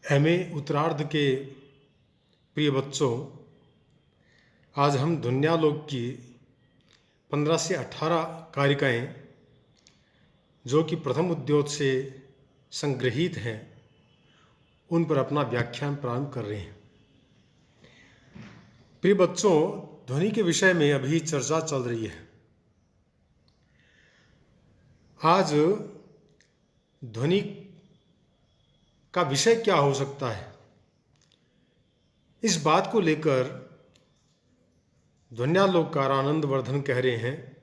MA उत्तरार्ध के प्रिय बच्चों, आज हम ध्वन्यालोक की 15 से 18 कारिकाएँ जो कि प्रथम उद्योत से संग्रहित हैं, उन पर अपना व्याख्यान प्रारंभ कर रहे हैं। प्रिय बच्चों, ध्वनि के विषय में अभी चर्चा चल रही है। आज ध्वनि का विषय क्या हो सकता है, इस बात को लेकर ध्वन्यालोककार आनंदवर्धन कह रहे हैं,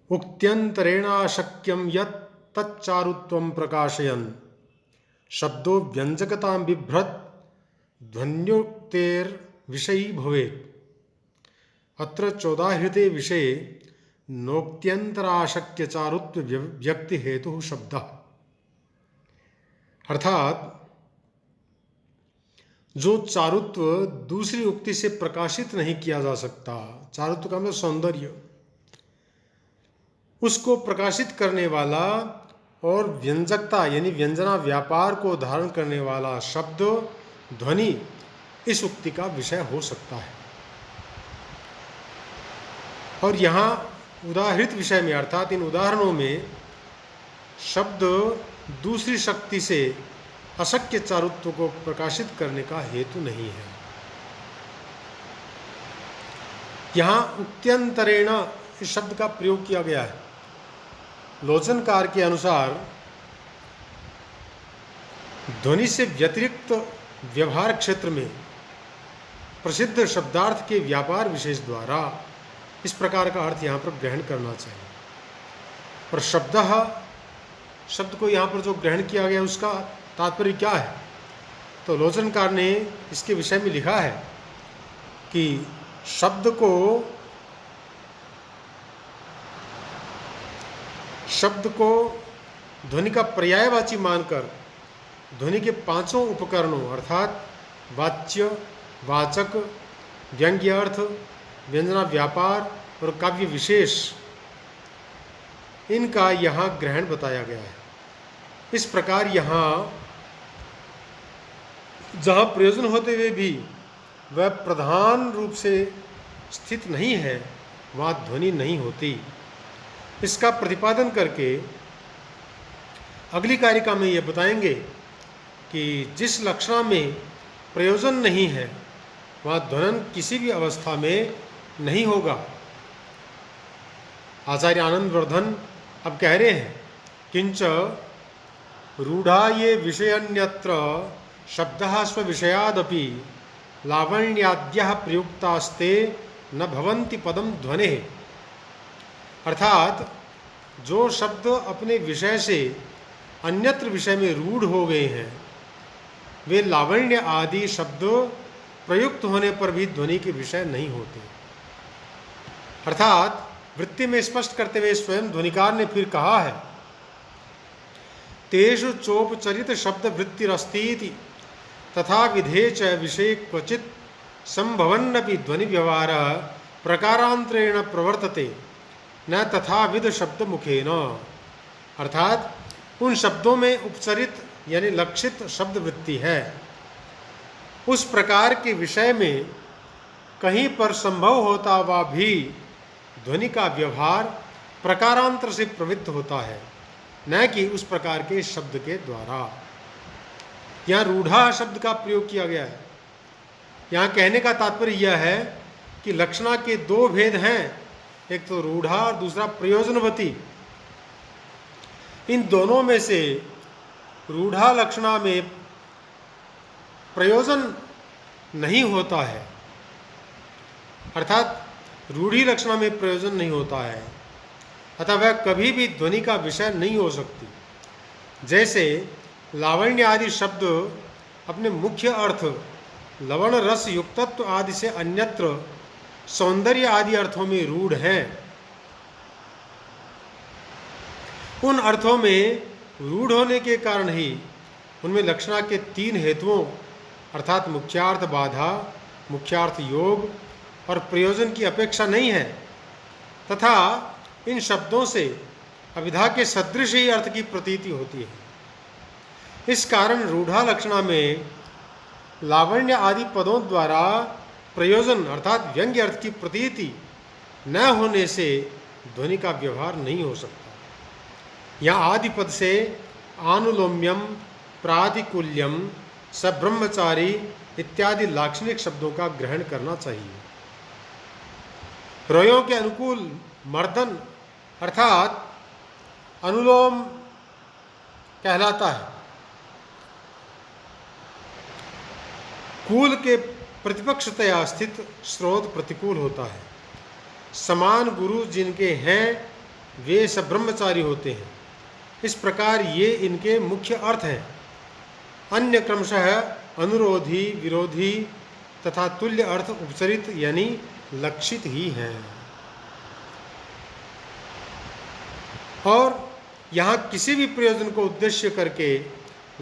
उक्त्यंतरेणाशक्यम यत् तच्चारुत्वं प्रकाशयन् शब्दो व्यंजकतां बिभ्रत् ध्वन्योक्तेर्विषयी भवेत्। अत्र चौदाहृते विषये नोक्त्यंतराशक्य चारुत्व व्यक्ति हेतु शब्दः। अर्थात जो चारुत्व दूसरी उक्ति से प्रकाशित नहीं किया जा सकता, चारुत्व का मतलब सौंदर्य, उसको प्रकाशित करने वाला और व्यंजकता यानी व्यंजना व्यापार को धारण करने वाला शब्द ध्वनि इस उक्ति का विषय हो सकता है। और यहाँ उदाहृत विषय में अर्थात इन उदाहरणों में शब्द दूसरी शक्ति से अशक्य चारुत्व को प्रकाशित करने का हेतु नहीं है। यहाँ उक्त्यंतरेण इस शब्द का प्रयोग किया गया है। लोचनकार के अनुसार ध्वनि से व्यतिरिक्त व्यवहार क्षेत्र में प्रसिद्ध शब्दार्थ के व्यापार विशेष द्वारा इस प्रकार का अर्थ यहाँ पर ग्रहण करना चाहिए। और शब्द को यहाँ पर जो ग्रहण किया गया उसका तात्पर्य क्या है, तो लोचनकार ने इसके विषय में लिखा है कि शब्द को ध्वनि का पर्यायवाची मानकर ध्वनि के पांचों उपकरणों अर्थात वाच्य, वाचक, व्यंग्यार्थ, व्यंजना व्यापार और काव्य विशेष, इनका यहाँ ग्रहण बताया गया है। इस प्रकार यहाँ जहाँ प्रयोजन होते हुए भी वह प्रधान रूप से स्थित नहीं है, वहाँ ध्वनि नहीं होती। इसका प्रतिपादन करके अगली कारिका में ये बताएंगे कि जिस लक्षणा में प्रयोजन नहीं है वहाँ ध्वनन किसी भी अवस्था में नहीं होगा। आचार्य आनंदवर्धन अब कह रहे हैं, किंच रूढ़ा ये विषयन्यत्र शब्दः स्वविषयादपि लावण्याद्यः प्रयुक्तास्ते न भवन्ति पदम ध्वनेः। अर्थात जो शब्द अपने विषय से अन्यत्र विषय में रूढ़ हो गए हैं, वे लावण्य आदि शब्द प्रयुक्त होने पर भी ध्वनि के विषय नहीं होते। अर्थात वृत्ति में स्पष्ट करते हुए स्वयं ध्वनिकार ने फिर कहा है, तेषु चोपचरित शब्द वृत्तिरस्तीति तथा विधे च विषय क्वचित संभवन्नपि ध्वनि व्यवहार प्रकारांतरेण प्रवर्तते न तथाविध शब्द मुखेन। अर्थात उन शब्दों में उपचरित यानी लक्षित शब्द वृत्ति है, उस प्रकार के विषय में कहीं पर संभव होता हुआ भी ध्वनि का व्यवहार प्रकारांतर से प्रवृत्त होता है, न कि उस प्रकार के शब्द के द्वारा। यहाँ रूढ़ा शब्द का प्रयोग किया गया है। यहाँ कहने का तात्पर्य यह है कि लक्षणा के दो भेद हैं, एक तो रूढ़ा और दूसरा प्रयोजनवती। इन दोनों में से रूढ़ा लक्षणा में प्रयोजन नहीं होता है, अर्थात रूढ़ी लक्षणा में प्रयोजन नहीं होता है, अतः वह कभी भी ध्वनि का विषय नहीं हो सकती। जैसे लावण्य आदि शब्द अपने मुख्य अर्थ लवण रस युक्तत्व आदि से अन्यत्र सौंदर्य आदि अर्थों में रूढ़ हैं। उन अर्थों में रूढ़ होने के कारण ही उनमें लक्षणा के तीन हेतुओं अर्थात मुख्यार्थ बाधा, मुख्यार्थ योग और प्रयोजन की अपेक्षा नहीं है, तथा इन शब्दों से अविधा के सदृश ही अर्थ की प्रतीति होती है। इस कारण रूढ़ा लक्षणा में लावण्य आदि पदों द्वारा प्रयोजन अर्थात व्यंग्य अर्थ की प्रतीति न होने से ध्वनि का व्यवहार नहीं हो सकता। यहाँ आदि पद से आनुलोम्यम, प्रातिकूल्यम, सब्रह्मचारी इत्यादि लाक्षणिक शब्दों का ग्रहण करना चाहिए। रोयों के अनुकूल मर्दन अर्थात अनुलोम कहलाता है। कूल के प्रतिपक्षतया स्थित स्रोत प्रतिकूल होता है। समान गुरु जिनके हैं वे सब ब्रह्मचारी होते हैं। इस प्रकार ये इनके मुख्य अर्थ हैं। अन्य क्रमशः अनुरोधी, विरोधी तथा तुल्य अर्थ उपचरित यानी लक्षित ही हैं। और यहाँ किसी भी प्रयोजन को उद्देश्य करके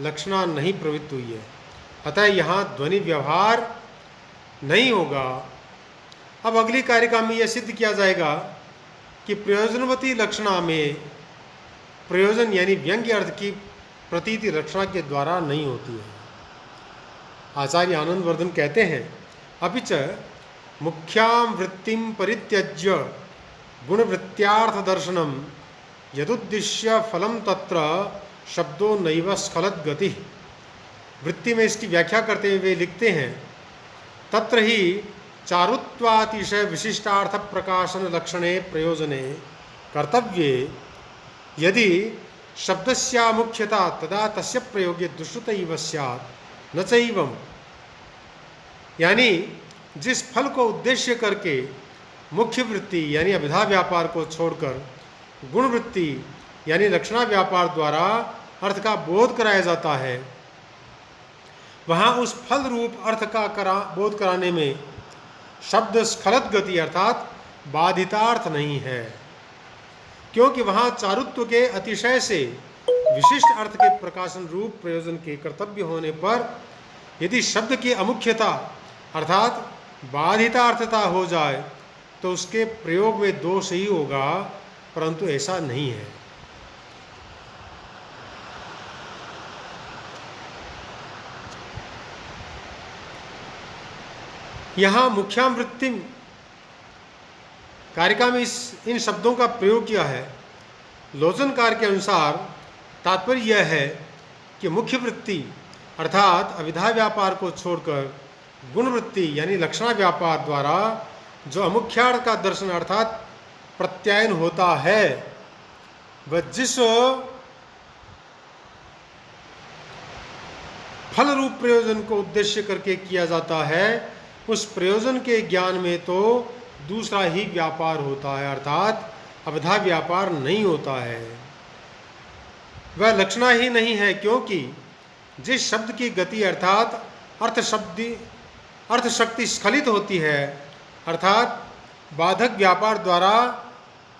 लक्षणा नहीं प्रवृत्त हुई है, अतः यहाँ ध्वनि व्यवहार नहीं होगा। अब अगली कारिका में यह सिद्ध किया जाएगा कि प्रयोजनवती लक्षणा में प्रयोजन यानी व्यंग्य अर्थ की प्रतीति लक्षणा के द्वारा नहीं होती है। आचार्य आनंदवर्धन कहते हैं, अपि च मुख्यां वृत्तिं परित्यज्य गुणवृत्त्यार्थ दर्शनम यदुद्दिश्य फलम तत्र शब्दो नैव स्खलत गति। वृत्ति में इसकी व्याख्या करते हुए वे लिखते हैं, तत्र ही चारुत्वातिशय विशिष्टार्थ प्रकाशन लक्षणे प्रयोजने कर्तव्ये यदि शब्दस्या मुख्यता तदा तस्य प्रयोगे दुष्टत इव स्यात् न चैवम्। यानी जिस फल को उद्देश्य करके मुख्य वृत्ति यानी अभिधा व्यापार को छोड़कर गुण वृत्ति यानी लक्षणा व्यापार द्वारा अर्थ का बोध कराया जाता है, वहाँ उस फल रूप अर्थ का बोध कराने में शब्द स्खलत गति अर्थात बाधितार्थ नहीं है, क्योंकि वहाँ चारुत्व के अतिशय से विशिष्ट अर्थ के प्रकाशन रूप प्रयोजन के कर्तव्य होने पर यदि शब्द की अमुख्यता अर्थात बाधितार्थता हो जाए तो उसके प्रयोग में दोष ही होगा, परंतु ऐसा नहीं है। यहाँ मुख्यावृत्ति कारिका में इन शब्दों का प्रयोग किया है। लोचनकार के अनुसार तात्पर्य यह है कि मुख्य वृत्ति अर्थात अविधा व्यापार को छोड़कर गुण वृत्ति यानी लक्षणा व्यापार द्वारा जो अमुख्यार्थ का दर्शन अर्थात प्रत्यायन होता है, वह जिस फल रूप प्रयोजन को उद्देश्य करके किया जाता है, उस प्रयोजन के ज्ञान में तो दूसरा ही व्यापार होता है अर्थात अविधा व्यापार नहीं होता है, वह लक्षणा ही नहीं है। क्योंकि जिस शब्द की गति अर्थात अर्थ शक्ति स्खलित होती है अर्थात बाधक व्यापार द्वारा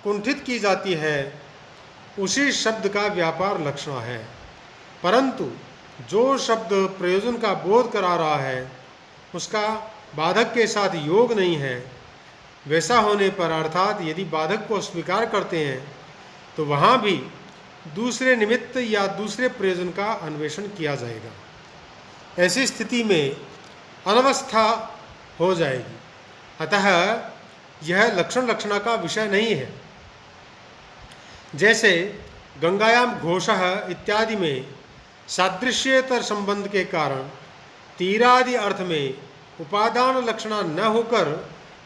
कुंठित की जाती है, उसी शब्द का व्यापार लक्षणा है। परंतु जो शब्द प्रयोजन का बोध करा रहा है उसका बाधक के साथ योग नहीं है, वैसा होने पर अर्थात यदि बाधक को स्वीकार करते हैं तो वहाँ भी दूसरे निमित्त या दूसरे प्रयोजन का अन्वेषण किया जाएगा। ऐसी स्थिति में अनवस्था हो जाएगी, अतः यह लक्षण लक्षणा का विषय नहीं है। जैसे गंगायाम घोषः इत्यादि में सादृश्येतर संबंध के कारण तीरादि अर्थ में उपादान लक्षणा न होकर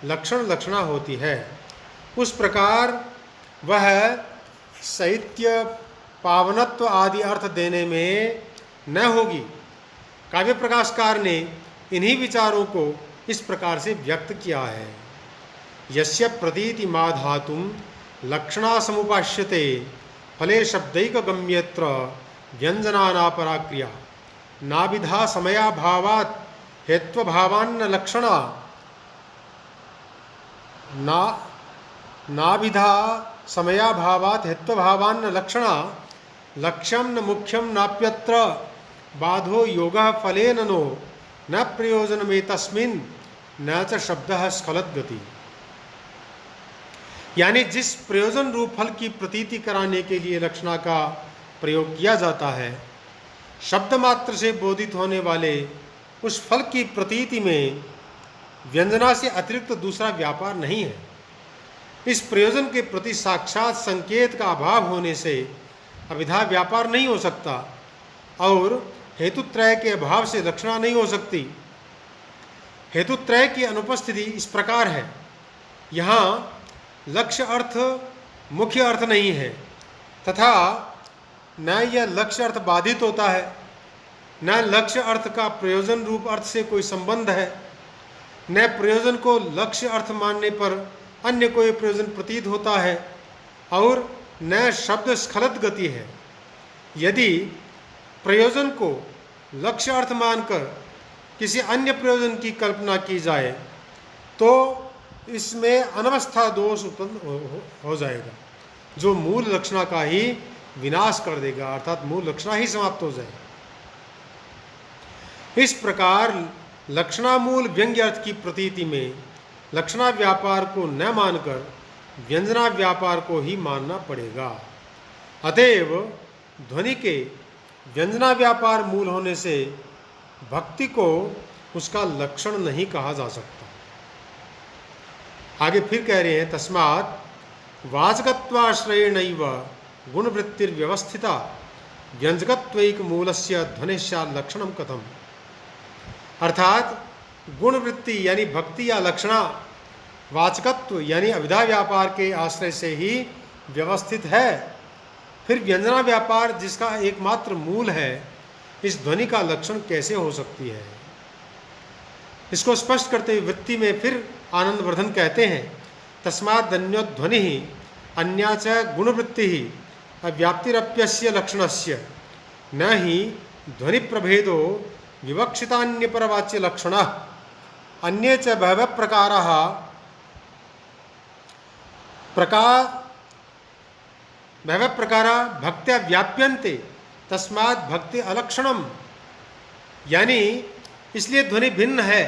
लक्षण लक्षणा होती है, उस प्रकार वह साहित्य पावनत्व आदि अर्थ देने में न होगी। काव्य प्रकाशकार ने इन्हीं विचारों को इस प्रकार से व्यक्त किया है। यस्य प्रतीति माधातुम लक्षणा समुपाश्यते फले शब्दैक गम्यत्र व्यंजनानापरा क्रिया नाभिधा समयाभावात् हेत्वभावान्न लक्षणा नाभिधा समयाभावात् हेत्वभावान्न लक्षणा लक्ष्यं न मुख्यं नाप्यत्र बाधो योगः फलेन नो न प्रयोजनमेतस्मिन् न च शब्दः स्खलत गति। यानी जिस प्रयोजन रूप फल की प्रतीति कराने के लिए लक्षणा का प्रयोग किया जाता है, शब्द मात्र से बोधित होने वाले उस फल की प्रतीति में व्यंजना से अतिरिक्त दूसरा व्यापार नहीं है। इस प्रयोजन के प्रति साक्षात संकेत का अभाव होने से अभिधा व्यापार नहीं हो सकता और हेतुत्रय के अभाव से लक्षणा नहीं हो सकती। हेतुत्रय की अनुपस्थिति इस प्रकार है, यहाँ लक्ष्य अर्थ मुख्य अर्थ नहीं है तथा न यह लक्ष्य अर्थ बाधित होता है, न लक्ष्य अर्थ का प्रयोजन रूप अर्थ से कोई संबंध है, न प्रयोजन को लक्ष्य अर्थ मानने पर अन्य कोई प्रयोजन प्रतीत होता है और न शब्द स्खलित गति है। यदि प्रयोजन को लक्ष्य अर्थ मानकर किसी अन्य प्रयोजन की कल्पना की जाए तो इसमें अनवस्था दोष उत्पन्न हो जाएगा, जो मूल लक्षणा का ही विनाश कर देगा, अर्थात मूल लक्षणा ही समाप्त हो जाएगी। इस प्रकार लक्षणामूल व्यंग्य अर्थ की प्रतीति में लक्षणा व्यापार को न मानकर व्यंजना व्यापार को ही मानना पड़ेगा। अतएव ध्वनि के व्यंजना व्यापार मूल होने से भक्ति को उसका लक्षण नहीं कहा जा सकता। आगे फिर कह रहे हैं, तस्मात् वाचकत्वाश्रयेणैव गुणवृत्तिर्व्यवस्थिता व्यंजकत्वैक मूलस्य ध्वनिस्या लक्षणम कथम। अर्थात गुणवृत्ति यानी भक्ति या लक्षणा वाचकत्व यानी अभिधा व्यापार के आश्रय से ही व्यवस्थित है, फिर व्यंजना व्यापार जिसका एकमात्र मूल है, इस ध्वनि का लक्षण कैसे हो सकती है। इसको स्पष्ट करते हुए वृत्ति में फिर आनंदवर्धन कहते हैं, तस्मात् धन्योध्वनि अन्या च गुणवृत्ति अव्याप्तिरप्यस्य लक्षणस्य न हि ध्वनि प्रभेदो विवक्षितान्यपरवाच्य लक्षणः अन्ये च बहवः प्रकाराः भक्त्या व्याप्यन्ते तस्मात् भक्ति अलक्षणम। यानी इसलिए ध्वनि भिन्न है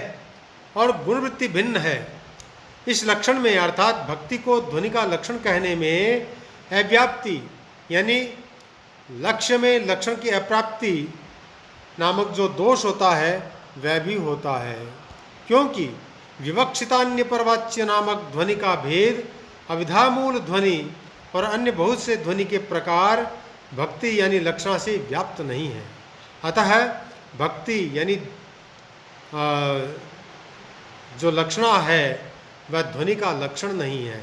और गुणवृत्ति भिन्न है। इस लक्षण में अर्थात भक्ति को ध्वनि का लक्षण कहने में अव्याप्ति यानी लक्ष्य में लक्षण की अप्राप्ति नामक जो दोष होता है वह भी होता है, क्योंकि विवक्षितान्य परवाच्य नामक ध्वनि का भेद अविधामूल ध्वनि और अन्य बहुत से ध्वनि के प्रकार भक्ति यानी लक्षणा से व्याप्त नहीं है। अतः भक्ति यानी जो लक्षणा है वह ध्वनि का लक्षण नहीं है।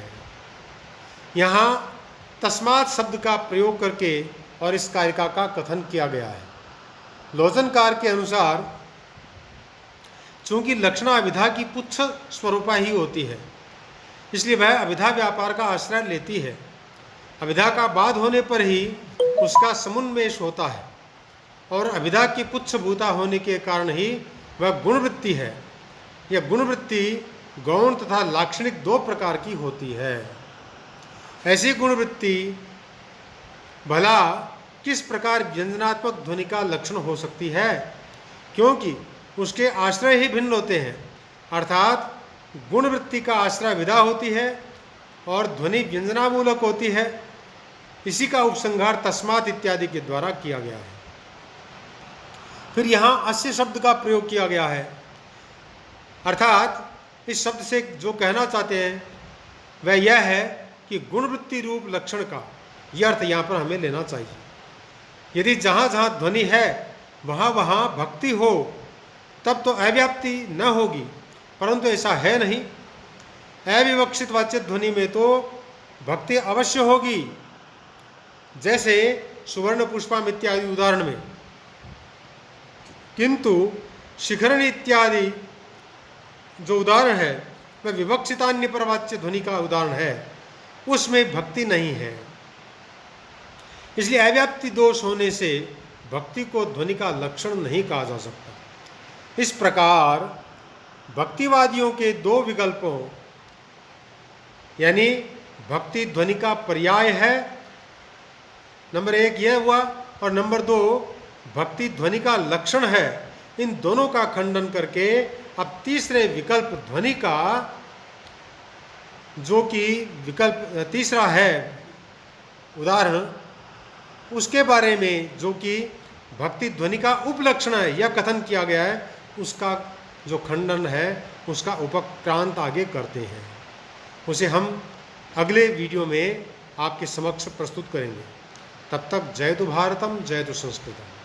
यहाँ तस्मात् शब्द का प्रयोग करके और इस कारिका का कथन किया गया है। लोचनकार के अनुसार चूंकि लक्षणा अभिधा की पुच्छ स्वरूपा ही होती है, इसलिए वह अभिधा व्यापार का आश्रय लेती है। अभिधा का बाध होने पर ही उसका समुन्मेष होता है और अभिधा की पुच्छभूता होने के कारण ही वह गुणवृत्ति है। यह गुणवृत्ति गौण तथा लाक्षणिक दो प्रकार की होती है। ऐसी गुणवृत्ति भला किस प्रकार व्यंजनात्मक ध्वनि का लक्षण हो सकती है, क्योंकि उसके आश्रय ही भिन्न होते हैं। अर्थात गुणवृत्ति का आश्रय विधा होती है और ध्वनि व्यंजनामूलक होती है। इसी का उपसंहार तस्मात् इत्यादि के द्वारा किया गया है। फिर यहाँ अस्य शब्द का प्रयोग किया गया है, अर्थात इस शब्द से जो कहना चाहते हैं वह यह है कि गुणवृत्ति रूप लक्षण का यह अर्थ यहाँ पर हमें लेना चाहिए। यदि जहाँ जहाँ ध्वनि है वहाँ वहाँ भक्ति हो तब तो अव्याप्ति न होगी, परंतु ऐसा है नहीं। अविवक्षित वाच्य ध्वनि में तो भक्ति अवश्य होगी, जैसे सुवर्ण पुष्पम इत्यादि उदाहरण में। किंतु शिखरण इत्यादि जो उदाहरण है वह विवक्षितान्य परवाच्य ध्वनि का उदाहरण है, उसमें भक्ति नहीं है। इसलिए अव्याप्ति दोष होने से भक्ति को ध्वनि का लक्षण नहीं कहा जा सकता। इस प्रकार भक्तिवादियों के दो विकल्पों यानी भक्ति ध्वनि का पर्याय है, नंबर एक यह हुआ, और नंबर दो भक्ति ध्वनि का लक्षण है। इन दोनों का खंडन करके अब तीसरे विकल्प ध्वनि का, जो कि विकल्प तीसरा है उदाहरण, उसके बारे में जो कि भक्ति ध्वनि का उपलक्षण है यह कथन किया गया है, उसका जो खंडन है, उसका उपक्रांत आगे करते हैं, उसे हम अगले वीडियो में आपके समक्ष प्रस्तुत करेंगे। तब तक जय तु भारतम, जय तु संस्कृतम।